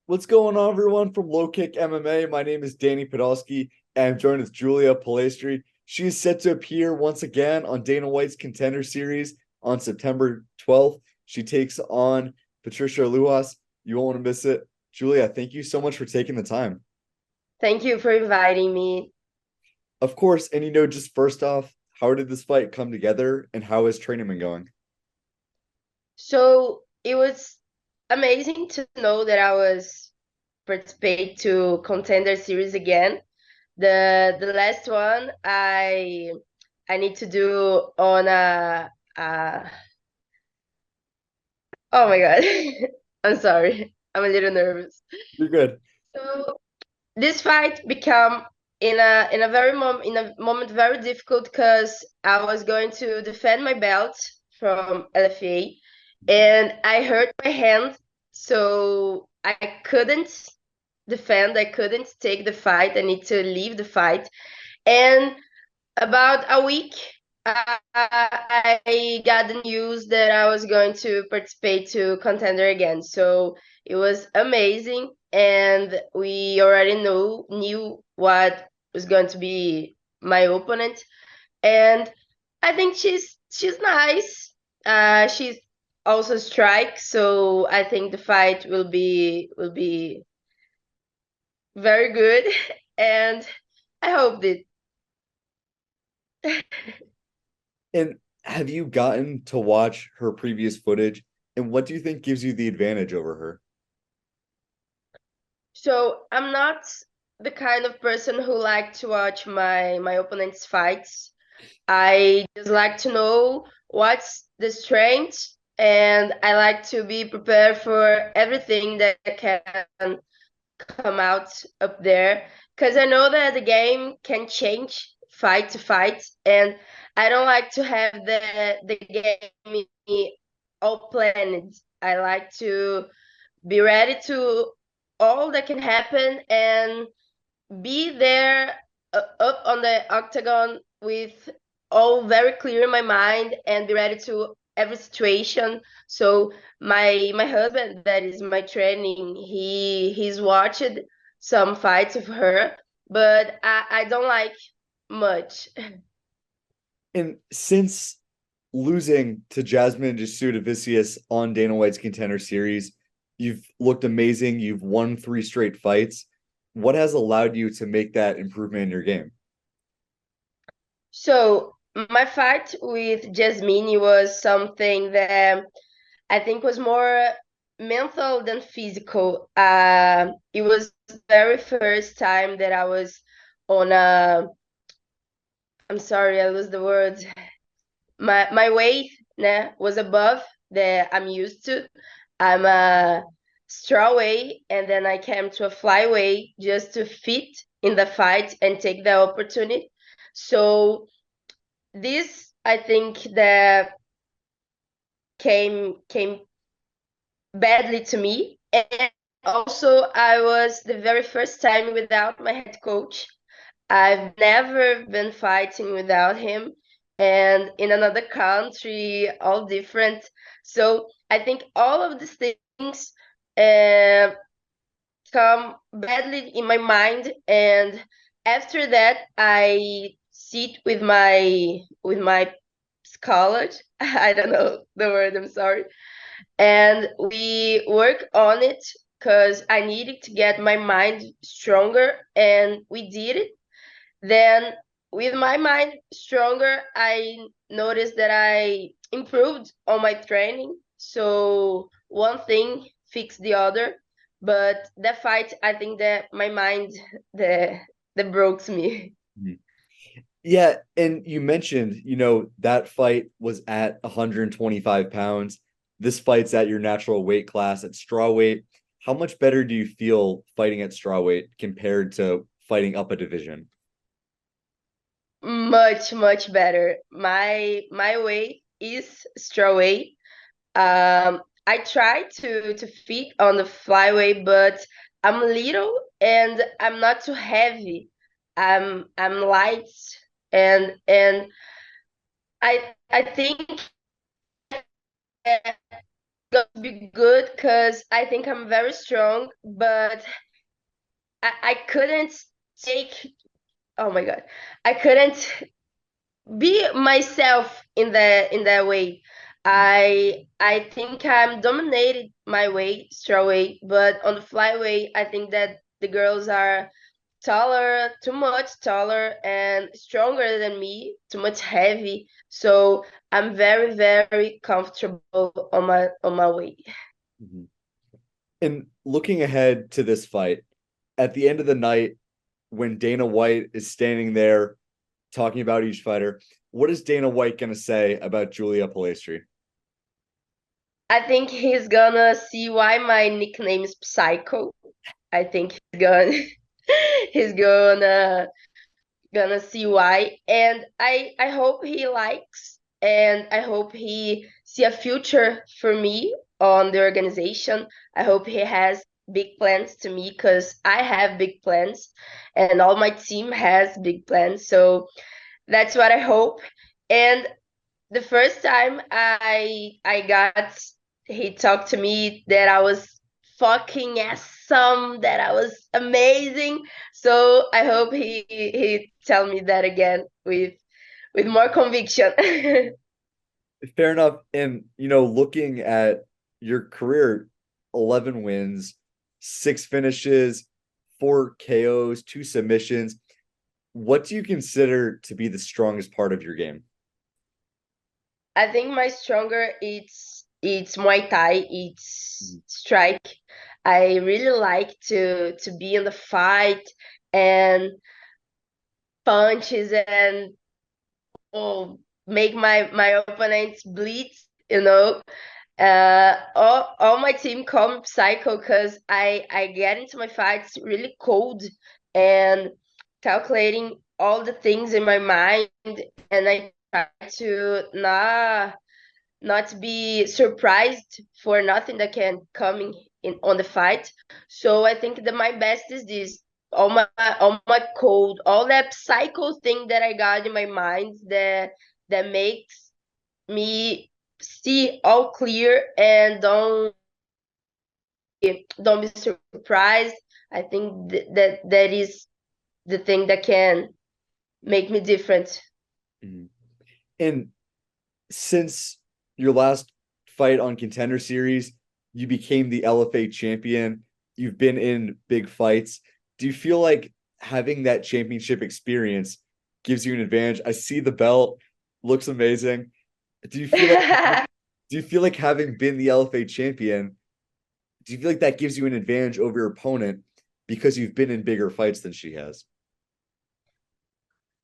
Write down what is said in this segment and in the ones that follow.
What's going on, everyone, from LowKick MMA? My name is Danny Podolsky, and I'm joined with Julia Polastri. She is set to appear once again on Dana White's Contender Series on September 12th. She takes on Patricia Alujas. You won't want to miss it. Julia, thank you so much for taking the time. Thank you for inviting me. Of course, and just first off, how did this fight come together, and how has training been going? So it was amazing to know that I was participate to Contender series again. The last one I need to do on a oh my God. I'm sorry. I'm a little nervous. You're good. So this fight become in a moment very difficult because I was going to defend my belt from LFA and I hurt my hand, so I couldn't defend. I couldn't take the fight. I need to leave the fight. And about a week, I got the news that I was going to participate to Contender again. So it was amazing, and we already knew what was going to be my opponent, and I think she's nice. She's also strike, so I think the fight will be very good, and I hope that. And have you gotten to watch her previous footage? And what do you think gives you the advantage over her? So I'm not the kind of person who like to watch my opponent's fights. I just like to know what's the strength, and I like to be prepared for everything that can come out up there. Because I know that the game can change fight to fight, and I don't like to have the game all planned. I like to be ready to all that can happen and be there up on the octagon with all very clear in my mind and be ready to every situation. So my husband, that is my training, he's watched some fights of her, but I don't like much. And since losing to Jasmine Jasudavicius on Dana White's Contender Series, you've looked amazing. You've won three straight fights. What has allowed you to make that improvement in your game? So my fight with Jasmine was something that I think was more mental than physical. It was the very first time that I was on a, I'm sorry, I lose the word. My weight, né, was above that I'm used to. I'm a strawweight, and then I came to a flyweight just to fit in the fight and take the opportunity. So this, I think, that came badly to me. And also, I was the very first time without my head coach. I've never been fighting without him, and in another country, all different. So I think all of these things uh, come badly in my mind. And after that, I sit with my scholar. I don't know the word. I'm sorry, and we work on it because I needed to get my mind stronger, and we did it. Then, with my mind stronger, I noticed that I improved on my training. So one thing fixed the other, but that fight, I think that my mind the that broke me. Mhm. Yeah, and you mentioned, that fight was at 125 pounds. This fight's at your natural weight class at strawweight. How much better do you feel fighting at strawweight compared to fighting up a division? Much better. My weight is straw weight. I try to fit on the flyweight, but I'm little and I'm not too heavy. I'm light, and I think going to be good because I think I'm very strong, but I couldn't take, oh my God, I couldn't be myself in that way. I think I'm dominated my weight, straw weight, but on the flyweight, I think that the girls are taller, too much taller and stronger than me, too much heavy. So I'm very, very comfortable on my weight. Mhm. And looking ahead to this fight, at the end of the night, when Dana White is standing there talking about each fighter, what is Dana White going to say about Julia Polastri? I think he's gonna see why my nickname is Psycho. I think he's gonna he's gonna see why, and I hope he likes, and I hope he see a future for me on the organization. I hope he has big plans to me because I have big plans, and all my team has big plans. So that's what I hope. And the first time I got he talked to me that I was fucking awesome, that I was amazing. So I hope he tell me that again with more conviction. Fair enough. And, looking at your career, 11 wins, 6 finishes, 4 KOs, 2 submissions. What do you consider to be the strongest part of your game? I think my stronger it's Muay Thai, it's strike. I really like to be in the fight and punches and make my opponents bleed, you know. All my team come psycho because I get into my fights really cold and calculating all the things in my mind, and I try to not be surprised for nothing that can come in on the fight. So I think that my best is this. All my code, all that psycho thing that I got in my mind that makes me see all clear and don't be surprised. I think that is the thing that can make me different. Mhm. And since your last fight on Contender Series, you became the LFA champion. You've been in big fights. Do you feel like having that championship experience gives you an advantage? I see the belt, looks amazing. Do you feel like do you feel like having been the LFA champion, do you feel like that gives you an advantage over your opponent because you've been in bigger fights than she has?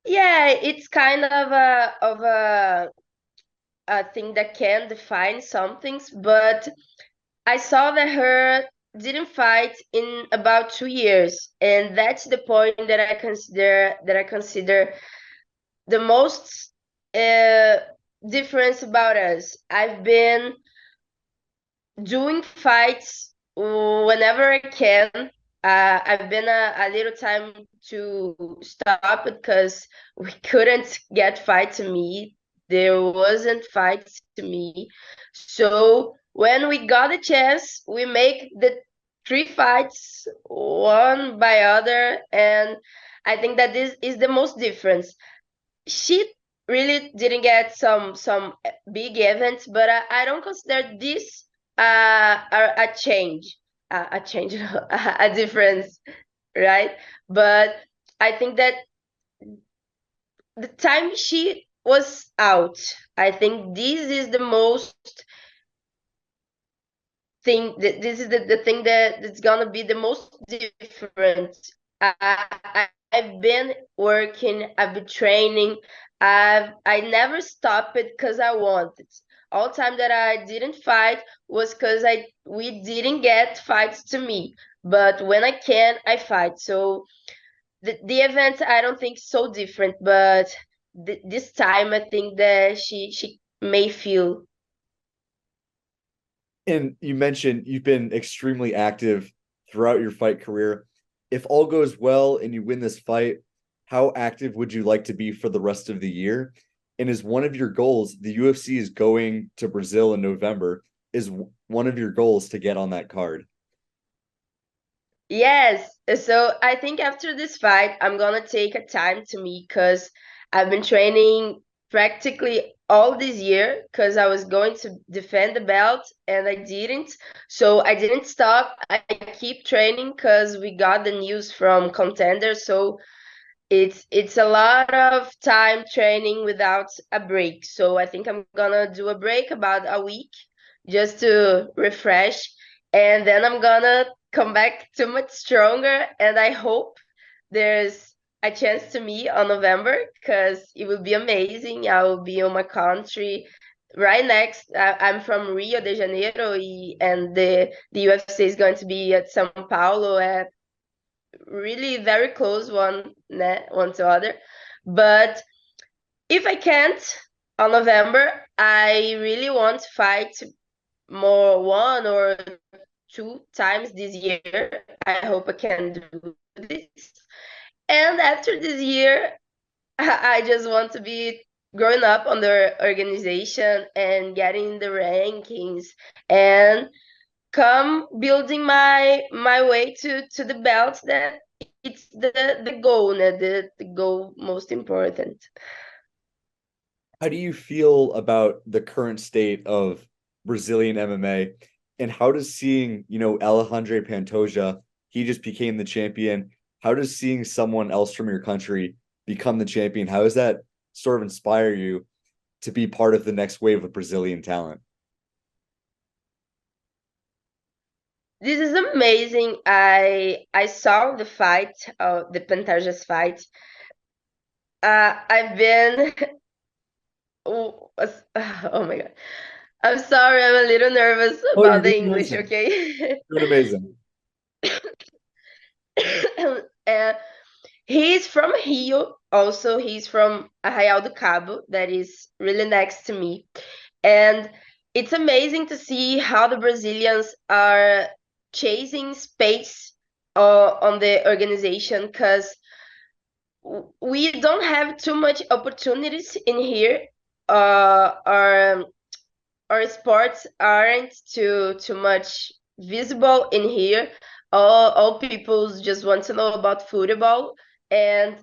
Yeah, it's kind of a thing that can define some things, but I saw that her didn't fight in about 2 years, and that's the point that I consider the most difference about us. I've been doing fights whenever I can. I've been a little time to stop it because we couldn't get fight to me. There wasn't fight to me. So when we got a chance, we make the 3 fights one by other, and I think that this is the most difference. She really didn't get some big events, but I don't consider this a change, a change, a difference, right? But I think that the time she was out, I think this is the most thing that this is the thing that's gonna be the most different. I've been working, I've been training, I never stopped it because I wanted. All time that I didn't fight was because we didn't get fights to me. But when I can, I fight. So the event I don't think so different, but this time I think that she may feel. And you mentioned you've been extremely active throughout your fight career. If all goes well and you win this fight, how active would you like to be for the rest of the year? And is one of your goals, the UFC is going to Brazil in November, is one of your goals to get on that card? Yes. So I think after this fight, I'm gonna take a time to me because I've been training practically all this year because I was going to defend the belt and I didn't. So I didn't stop. I keep training because we got the news from Contender. So it's a lot of time training without a break. So I think I'm gonna do a break about a week just to refresh, and then I'm gonna come back too much stronger. And I hope there's a chance to me on November because it will be amazing. I will be on my country right next. I'm from Rio de Janeiro, and the UFC is going to be at São Paulo at really very close one to other. But if I can't on November, I really want to fight more one or two times this year. I hope I can do this. And after this year, I just want to be growing up on the organization and getting the rankings and come building my way to the belt. That it's the goal, the goal most important. How do you feel about the current state of Brazilian MMA, and how does seeing, Alejandro Pantoja, he just became the champion. How does seeing someone else from your country become the champion? How does that sort of inspire you to be part of the next wave of Brazilian talent? This is amazing. I saw the fight, the Pantages fight. I've been oh, oh my God. I'm sorry, I'm a little nervous Oh, you're about the doing English, amazing. okay? Doing amazing. uh, he's from Rio, also. He's from Arraial do Cabo, that is really next to me. And it's amazing to see how the Brazilians are chasing space on the organization because we don't have too much opportunities in here. Our sports aren't too much visible in here. All people just want to know about football and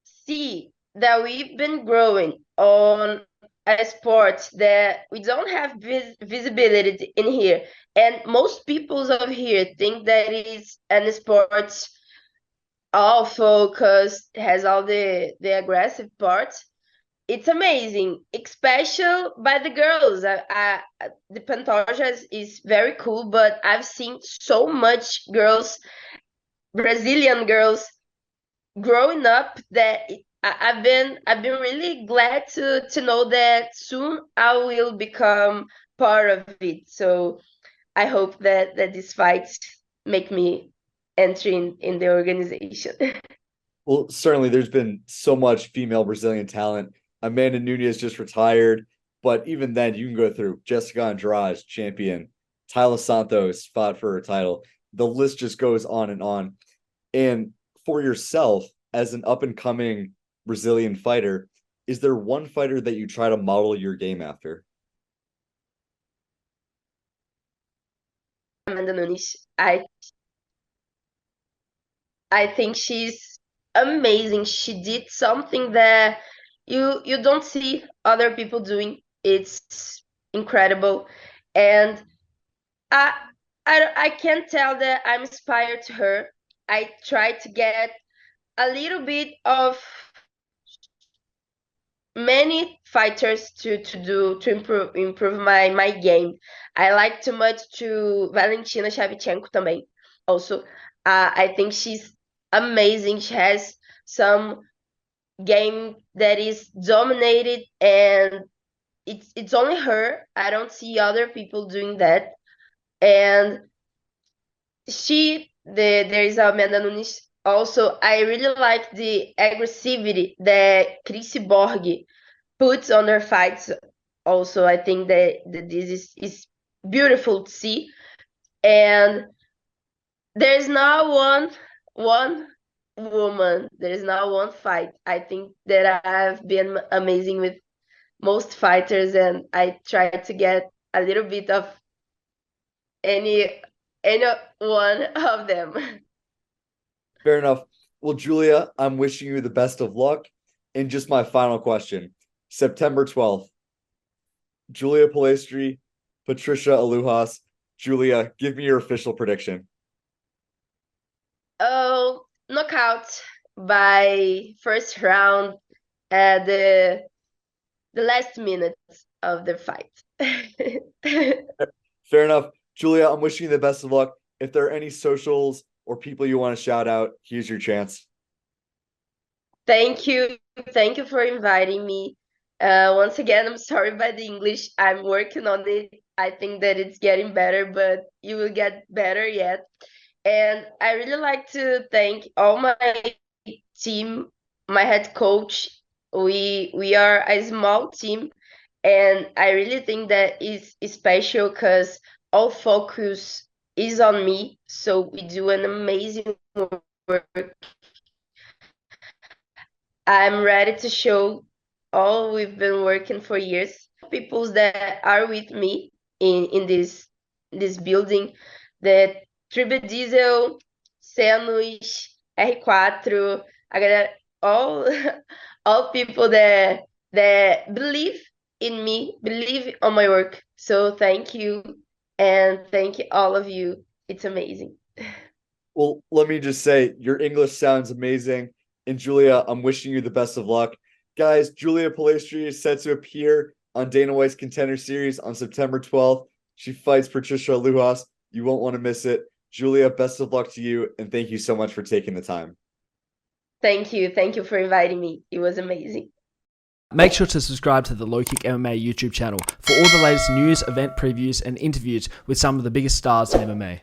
see that we've been growing on a sport that we don't have visibility in here. And most people of here think that it is an sport all focused, has all the aggressive parts. It's amazing, especially by the girls. The Pantoja is very cool, but I've seen so much girls, Brazilian girls, growing up that I've been really glad to know that soon I will become part of it. So I hope that these fights make me enter in the organization. Well, certainly there's been so much female Brazilian talent. Amanda Nunes just retired, but even then, you can go through Jessica Andrade, champion, Tyler Santos fought for her title. The list just goes on and on. And for yourself, as an up and coming Brazilian fighter, is there one fighter that you try to model your game after? Amanda Nunes, I think she's amazing. She did something that you don't see other people doing. It's incredible, and I I can't tell that I'm inspired to her. I try to get a little bit of many fighters to improve my game. I like too much to Valentina Shevchenko também. Also, I think she's amazing. She has some game that is dominated, and it's only her. I don't see other people doing that. And there is Amanda Nunes. Also, I really like the aggressivity that Chrissy Borg puts on her fights. Also, I think that this is beautiful to see. And there's not one woman. There's not one fight. I think that I've been amazing with most fighters, and I try to get a little bit of any one of them. Fair enough. Well, Julia, I'm wishing you the best of luck. And just my final question, September 12th, Julia Polastri, Patricia Alujas. Julia, give me your official prediction. Oh, knockout by first round at the last minutes of the fight. Fair enough. Julia, I'm wishing you the best of luck. If there are any socials or people you want to shout out, here's your chance. Thank you. Thank you for inviting me. Once again, I'm sorry about the English. I'm working on it. I think that it's getting better, but you will get better yet. And I really like to thank all my team, my head coach. We are a small team, and I really think that is special because all focus is on me. So we do an amazing work. I'm ready to show all we've been working for years. People that are with me in this building, the Triple Diesel, Sandwich, R4, a galera, all all people that believe in me, believe on my work. So thank you, and thank you all of you. It's amazing. Well, let me just say, your English sounds amazing. And Julia, I'm wishing you the best of luck. Guys, Julia Polastri is set to appear on Dana White's Contender Series on September 12th. She fights Patricia Alujas. You won't want to miss it. Julia, best of luck to you, and thank you so much for taking the time. Thank you. Thank you for inviting me. It was amazing. Make sure to subscribe to the LowKick MMA YouTube channel for all the latest news, event previews, and interviews with some of the biggest stars in MMA.